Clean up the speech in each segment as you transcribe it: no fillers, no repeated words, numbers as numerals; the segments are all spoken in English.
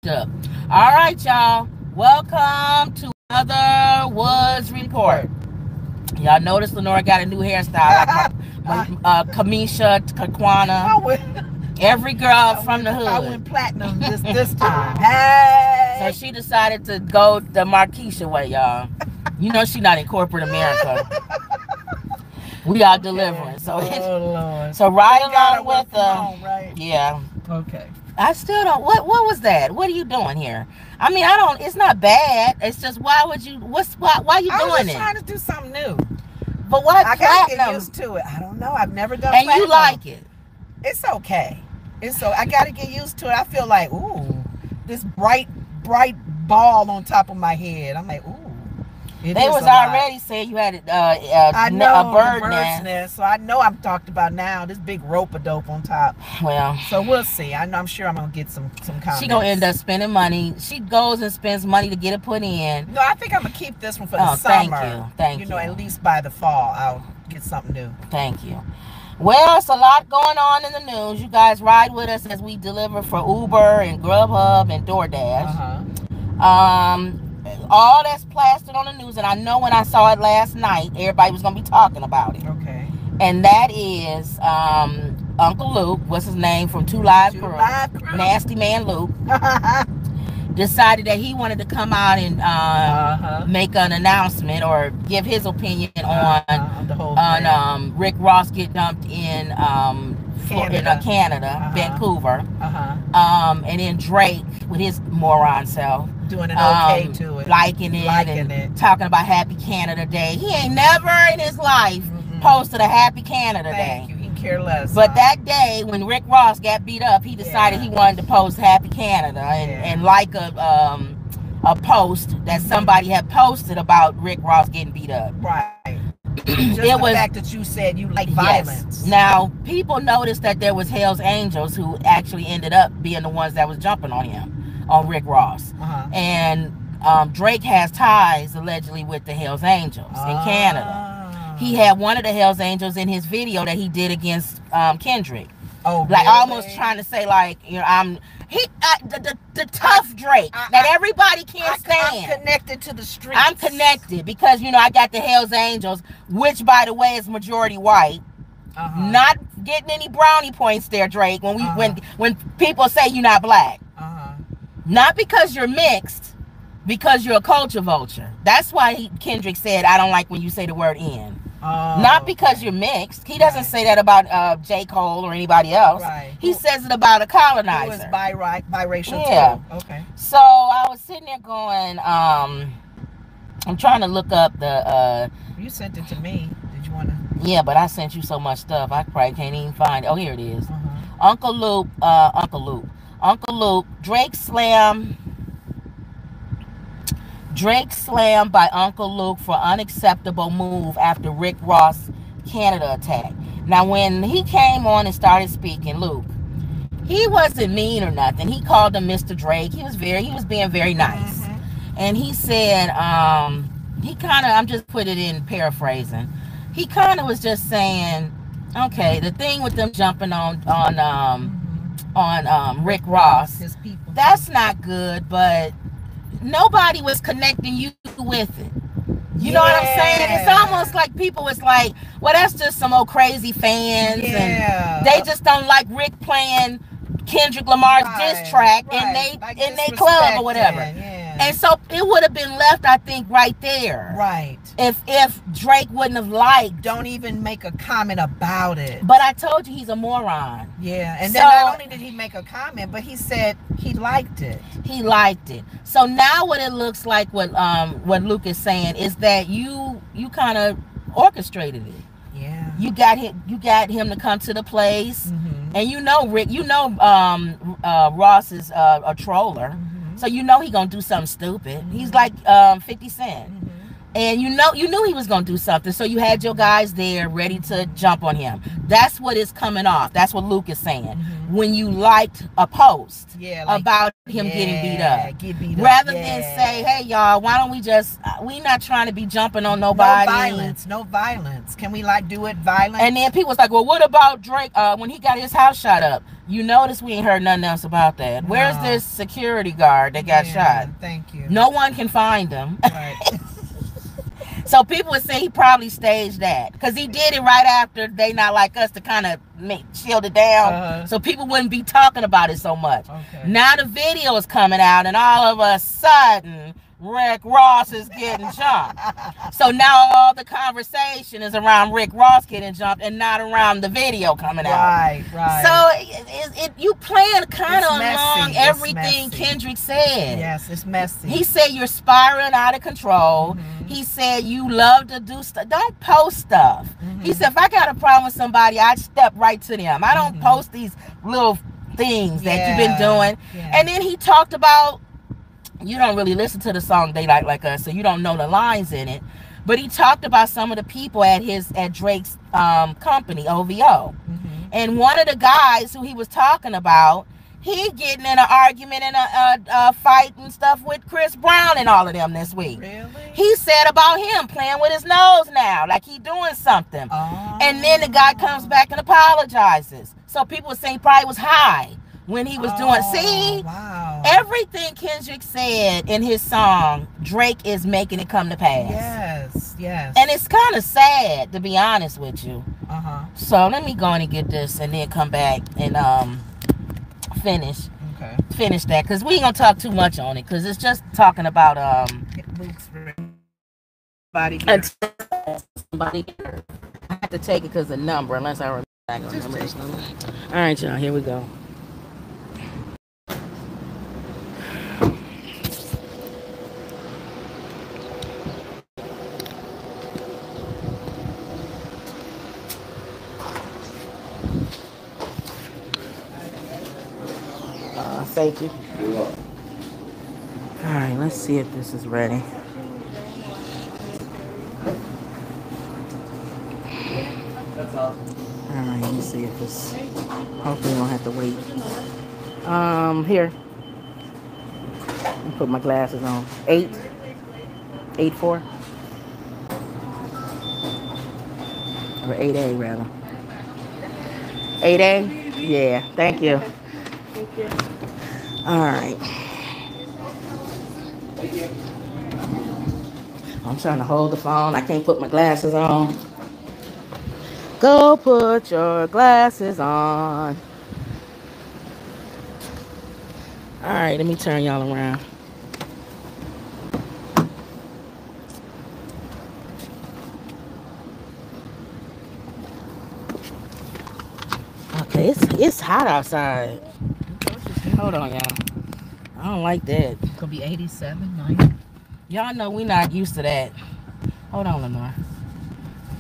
up. All right, y'all. Welcome to another Woods Report. Y'all notice Lenora got a new hairstyle, like Kamisha, Kakwana. Every girl from the hood. I went platinum this time. Hey. So she decided to go the Marquisha way, y'all. You know she not in corporate America. We are delivering. So Lord. So right along with right? Yeah. Okay. I still don't. What was that? What are you doing here? I mean, I don't. It's not bad. It's just why would you? Why are you doing it? I was just trying to do something new. But why I platinum? gotta get used to it. I don't know. I've never done. And platinum. You like it? It's okay. I gotta get used to it. I feel like this bright ball on top of my head. I'm like They was already saying you had a bird's nest, so I know I'm talked about now. This big rope-a-dope on top. Well, so we'll see. I'm sure I'm gonna get some comments. She gonna end up spending money. She goes and spends money to get it put in. No, I think I'm gonna keep this one for the summer. Thank you. You know, at least by the fall, I'll get something new. Thank you. Well, it's a lot going on in the news. You guys ride with us as we deliver for Uber and Grubhub and DoorDash. All that's plastered on the news, and I know when I saw it last night, everybody was going to be talking about it. Okay. And that is Uncle Luke, what's his name, from Two Live Crew, Nasty Man Luke, decided that he wanted to come out and make an announcement or give his opinion on Rick Ross get dumped in Canada, Vancouver, and then Drake with his moron self doing an okay to it, liking it, talking about Happy Canada Day. He ain't never in his life posted a Happy Canada Day. Thank you. He can care less. But that day when Rick Ross got beat up, he decided he wanted to post Happy Canada and like a post that somebody had posted about Rick Ross getting beat up. Right. Just the fact that you said you like violence. Now, people noticed that there was Hell's Angels who actually ended up being the ones that was jumping on him, on Rick Ross. And Drake has ties, allegedly, with the Hell's Angels in Canada. He had one of the Hell's Angels in his video that he did against Kendrick. Oh, like really? Almost trying to say, like, you know, I'm the tough Drake that everybody can't stand. I'm connected to the streets. I'm connected because, you know, I got the Hell's Angels, which, by the way, is majority white. Not getting any brownie points there, Drake. When people say you're not black, not because you're mixed, because you're a culture vulture. That's why Kendrick said, "I don't like when you say the word N." Not because you're mixed. He doesn't say that about J. Cole or anybody else. He says it about a colonizer. Who is biracial too. Okay. So I was sitting there going, I'm trying to look up the... you sent it to me. Did you want to... Yeah, but I sent you so much stuff, I probably can't even find it. Oh, here it is. Uncle Luke, Drake slammed by Uncle Luke for unacceptable move after Rick Ross Canada attack. Now, when he came on and started speaking, Luke, he wasn't mean or nothing. He called him Mr. Drake. He was being very nice. And he said, I'm just put it in paraphrasing. He kind of was just saying, okay, the thing with them jumping on Rick Ross, his people, that's not good, but nobody was connecting you with it. You know what I'm saying? It's almost like people was like, well, that's just some old crazy fans, and they just don't like Rick playing Kendrick Lamar's diss track in they club or whatever. And so it would have been left, I think, right there. Right. If Drake wouldn't have liked. Don't even make a comment about it. But I told you he's a moron. Yeah. And then not only did he make a comment, but he said he liked it. He liked it. So now what it looks like, what Luke is saying, is that you kind of orchestrated it. Yeah. You got him to come to the place. And you know Rick, Ross is a troller. So you know he gonna do something stupid. He's like 50 Cent. And you knew he was going to do something, so you had your guys there ready to jump on him. That's what is coming off. That's what Luke is saying. When you liked a post about him getting beat up, rather than say, hey y'all, why don't we just, we not trying to be jumping on nobody. No violence. Can we like do it violent? And then people was like, well, what about Drake when he got his house shot up? You notice we ain't heard nothing else about that. No. Where's this security guard that got shot? Thank you. No one can find him. Right. So people would say he probably staged that because he did it right after They Not Like Us to kind of shield it down, so people wouldn't be talking about it so much. Okay. Now the video is coming out, and all of a sudden Rick Ross is getting jumped. So now all the conversation is around Rick Ross getting jumped and not around the video coming out. Right. So you playing kind of along everything Kendrick said. Yes, it's messy. He said you're spiraling out of control. He said you love to do stuff. Don't post stuff. He said if I got a problem with somebody, I'd step right to them. I don't post these little things that you've been doing. And then he talked about, you don't really listen to the song They Like Us, so you don't know the lines in it. But he talked about some of the people at Drake's company, OVO. And one of the guys who he was talking about, he getting in an argument and a fight and stuff with Chris Brown and all of them this week. Really? He said about him playing with his nose now, like he doing something. And then the guy comes back and apologizes. So people were saying he probably was high when he was doing. See, everything Kendrick said in his song, Drake is making it come to pass. Yes. And it's kind of sad, to be honest with you. So let me go in and get this and then come back and finish that, because we ain't gonna talk too much on it, because it's just talking about somebody. I have to take it because the number, unless I remember this number. All right, y'all, here we go. Thank you. All right, let's see if this is ready. All right, let me see if this. Hopefully, we don't have to wait. Here. Let me put my glasses on. 8-4 or 8A rather. 8A. Yeah. Thank you. All right. I'm trying to hold the phone. I can't put my glasses on. Go put your glasses on. All right, let me turn y'all around. Okay, it's hot outside. Hold on, y'all. I don't like that. Could be 87, 90. Y'all know we not used to that. Hold on, Lenore.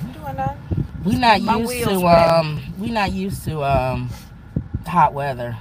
I'm doing that. We not used to hot weather.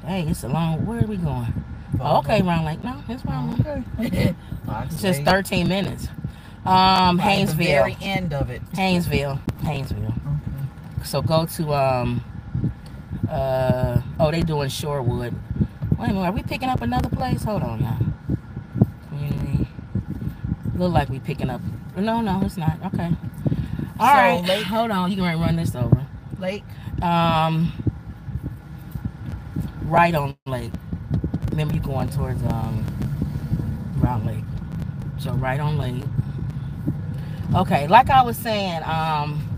Hey, it's a long. Where are we going? Oh, okay, Round Lake. No, it's Round Lake. Okay. It's just 13 minutes. Haynesville. The very end of it. Haynesville. Okay. So go to oh, they doing Shorewood. Wait a minute, are we picking up another place? Hold on, y'all. Community. Look like we picking up. No, it's not. Okay. All right. Lake. Hold on, you can run this over. Lake. Right on Lake. Remember, you going towards Round Lake. So right on Lake. Okay, like I was saying,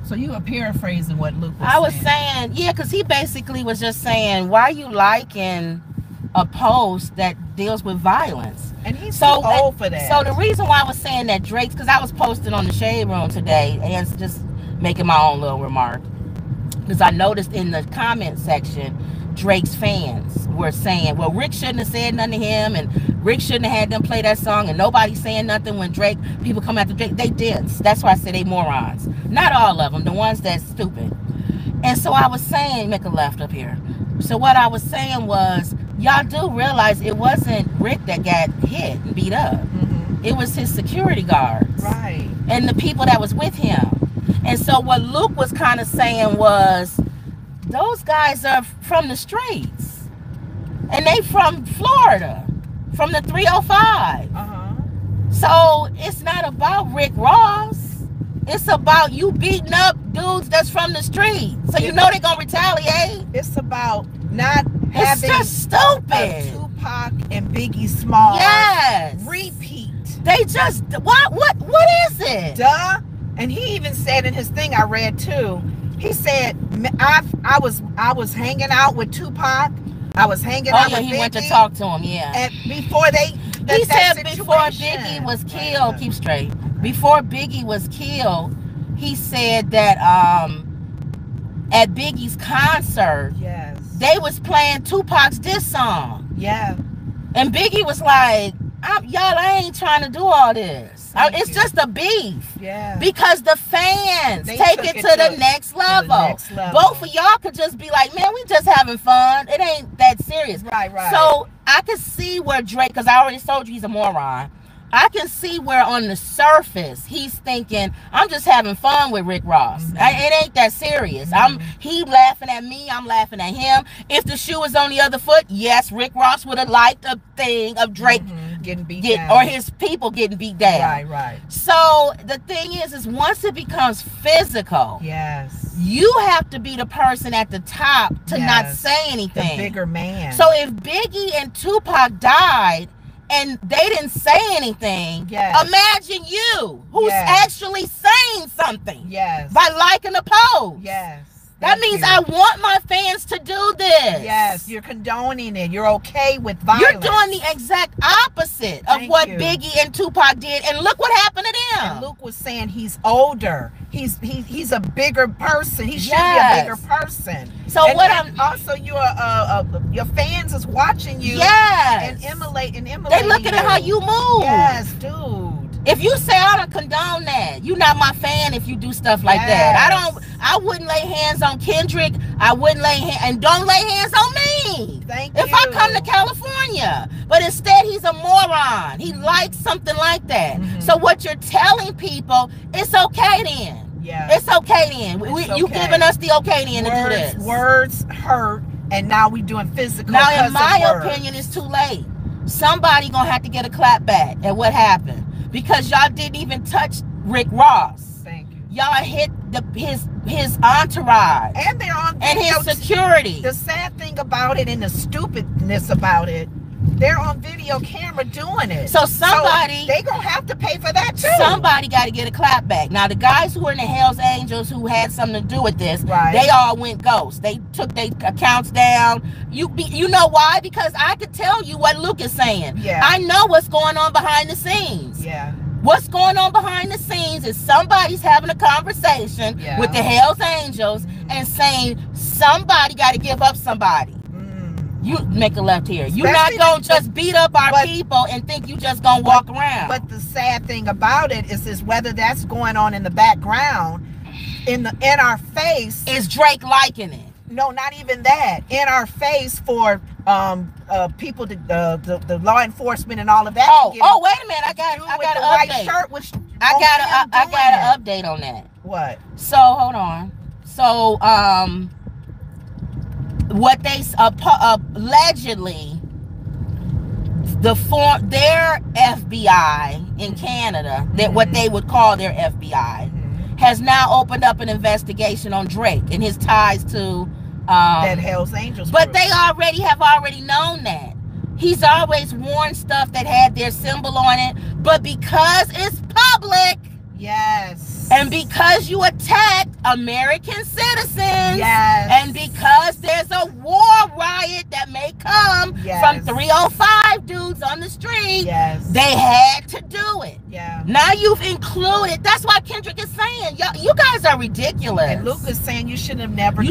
so you were paraphrasing what Luke was saying. I was saying, yeah, because he basically was just saying, why you liking a post that deals with violence? And he's so old for that. So the reason why I was saying that Drake's, because I was posting on the Shade Room today and just making my own little remark, because I noticed in the comment section, Drake's fans were saying, well, Rick shouldn't have said nothing to him, and Rick shouldn't have had them play that song, and nobody's saying nothing when people come after Drake. They did. That's why I say they morons. Not all of them, the ones that's stupid. And so I was saying, make a left up here. So what I was saying was, y'all do realize it wasn't Rick that got hit and beat up. It was his security guards. Right. And the people that was with him. And so what Luke was kind of saying was, those guys are from the streets. And they from Florida. From the 305. So it's not about Rick Ross. It's about you beating up dudes that's from the street. So you know they're going to retaliate. It's about not having just stupid. Tupac and Biggie Smalls repeat. They just, what is it? Duh. And he even said in his thing I read too, he said, I was hanging out with Tupac. I was hanging out with Biggie. He went to talk to him, And before he said before Biggie was killed, keep straight. Before Biggie was killed, he said that at Biggie's concert, they was playing Tupac's diss song. Yeah. And Biggie was like, I ain't trying to do all this. It's just a beef. Yeah. Because the fans take it to the next level. Both of y'all could just be like, man, we just having fun. It ain't that serious. Right. So I can see where Drake, because I already told you he's a moron. I can see where on the surface he's thinking, I'm just having fun with Rick Ross. It ain't that serious. He laughing at me, I'm laughing at him. If the shoe was on the other foot, yes, Rick Ross would have liked a thing of Drake getting beat down. Or his people getting beat down. Right. So the thing is once it becomes physical, you have to be the person at the top to not say anything. The bigger man. So if Biggie and Tupac died and they didn't say anything, imagine you who's actually saying something by liking a post. That means I want my fans to do this. Yes, you're condoning it. You're okay with violence. You're doing the exact opposite of what Biggie and Tupac did, and look what happened to them. And Luke was saying he's older. He's a bigger person. He should be a bigger person. So and also your fans is watching you. And emulating. They looking at how you move. Yes, dude. If you say I don't condone that, you're not my fan if you do stuff like that. I wouldn't lay hands on Kendrick. I wouldn't and don't lay hands on me. If I come to California. But instead he's a moron. He likes something like that. So what you're telling people, it's okay then. It's okay then. You giving us the okay then to do this. Words hurt, and now we doing physical. Now in my opinion, it's too late. Somebody gonna have to get a clap back at what happened. Because y'all didn't even touch Rick Ross. Thank you. Y'all hit his entourage. And they're on and his security. The sad thing about it and the stupidness about it, they're on video camera doing it. So they gonna have to pay for that too. Somebody got to get a clap back. Now the guys who were in the Hells Angels who had something to do with this, they all went ghost. They took their accounts down. You know why? Because I could tell you what Luke is saying. I know what's going on behind the scenes. What's going on behind the scenes is somebody's having a conversation with the Hells Angels and saying somebody got to give up somebody. You make a left here. You're not going to just beat up our people and think you just going to walk around. But the sad thing about it is whether that's going on in the background, in our face. Is Drake liking it? No, not even that. In our face for people, the law enforcement and all of that. Oh, wait a minute. I got an update. Shirt, which I got an update on that. What? So hold on. So what they allegedly their FBI in Canada, that what they would call their FBI, has now opened up an investigation on Drake and his ties to that Hells Angels but group. They have already known that. He's always worn stuff that had their symbol on it, but because it's public, and because you attacked American citizens, and because there's a war riot that may come from 305 dudes on the street, they had to do it. Now you've included. That's why Kendrick is saying, you guys are ridiculous. And Luke is saying you shouldn't have never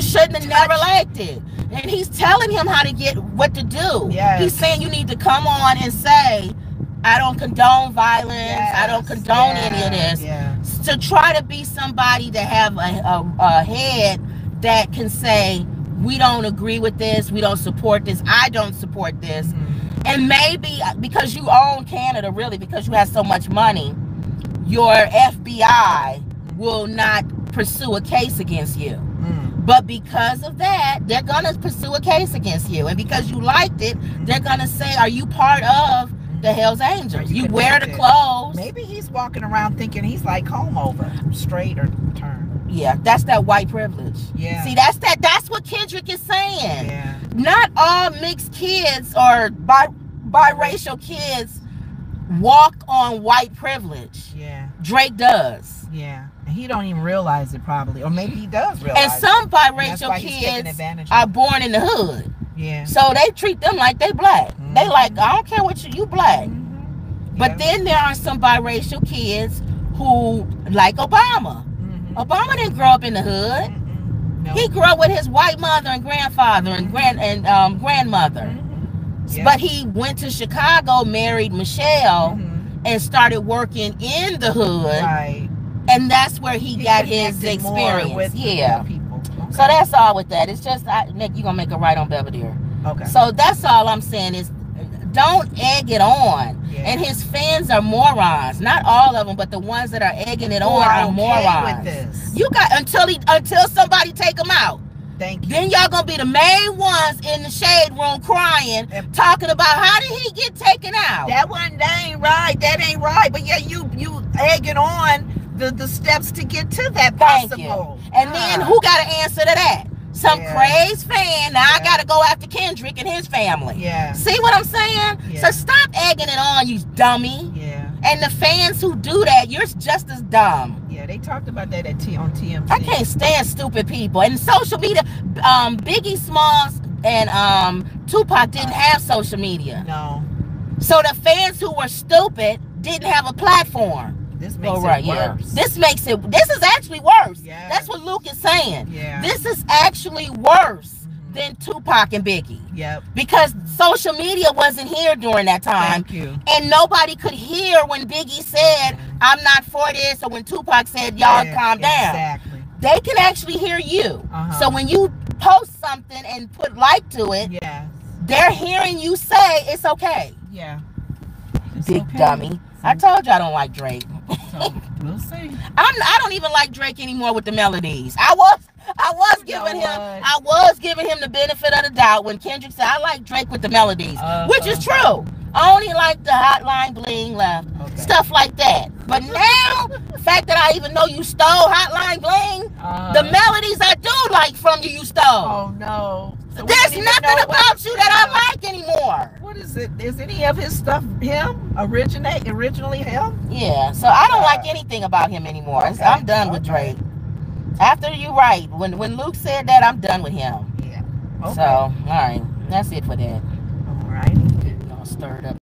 liked it. And he's telling him how to get what to do. He's saying you need to come on and say, I don't condone violence. I don't condone any of this. To try to be somebody that have a head that can say, we don't agree with this, we don't support this, I don't support this. And maybe because you own Canada, really, because you have so much money, your FBI will not pursue a case against you. But because of that, they're going to pursue a case against you. And because you liked it, they're going to say, are you part of the Hells Angels? You wear the clothes. Maybe he's walking around thinking he's like home over, straight or turn. Yeah, that's that white privilege. Yeah. See, that's what Kendrick is saying. Yeah. Not all mixed kids or biracial kids walk on white privilege. Yeah. Drake does. Yeah. And he don't even realize it probably. Or maybe he does realize and some biracial kids are born in the hood. Yeah. So they treat them like they black. They like, I don't care what you black. But then there are some biracial kids who, like Obama. Obama didn't grow up in the hood. No. He grew up with his white mother and grandfather and grandmother. But he went to Chicago, married Michelle, and started working in the hood. Right. And that's where he got his experience. With people. Okay. So that's all with that. It's just, Nick, you're going to make a right on Belvedere. Okay. So that's all I'm saying is, don't egg it on. Yeah. And his fans are morons. Not all of them, but the ones that are egging it on are morons. With this. You got until somebody take them out. Thank you. Then y'all gonna be the main ones in the shade room crying, talking about how did he get taken out. That ain't right. That ain't right. But yeah, you egging on the steps to get to that possible. Thank you. And then who got to answer to that? Some crazy fan. Now I got to go after Kendrick and his family. Yeah. See what I'm saying? Yeah. So stop egging it on, you dummy. Yeah. And the fans who do that, you're just as dumb. Yeah, they talked about that on TMZ. I can't stand stupid people. And social media, Biggie Smalls and Tupac didn't have social media. No. So the fans who were stupid didn't have a platform. This makes it worse. This is actually worse. Yeah. That's what Luke is saying. Yeah. This is actually worse than Tupac and Biggie. Yep. Because social media wasn't here during that time. Thank you. And nobody could hear when Biggie said, I'm not for this, or when Tupac said, y'all calm down. Exactly. They can actually hear you. So when you post something and put like to it, they're hearing you say it's okay. Yeah. Big dummy. I told you I don't like Drake. So we'll see. I don't even like Drake anymore with the melodies. I was giving him the benefit of the doubt when Kendrick said I like Drake with the melodies, which is true. I only like the Hotline Bling left, stuff like that. But now, the fact that I even know you stole Hotline Bling, the melodies I do like from you stole. Oh no. So there's nothing about you that I like anymore. What is it? Is any of his stuff him? Originally him? Yeah, so I don't like anything about him anymore. I'm done with Drake. After you right, when Luke said that, I'm done with him. Yeah. Okay. So, all right. That's it for that. All right. Stirred up.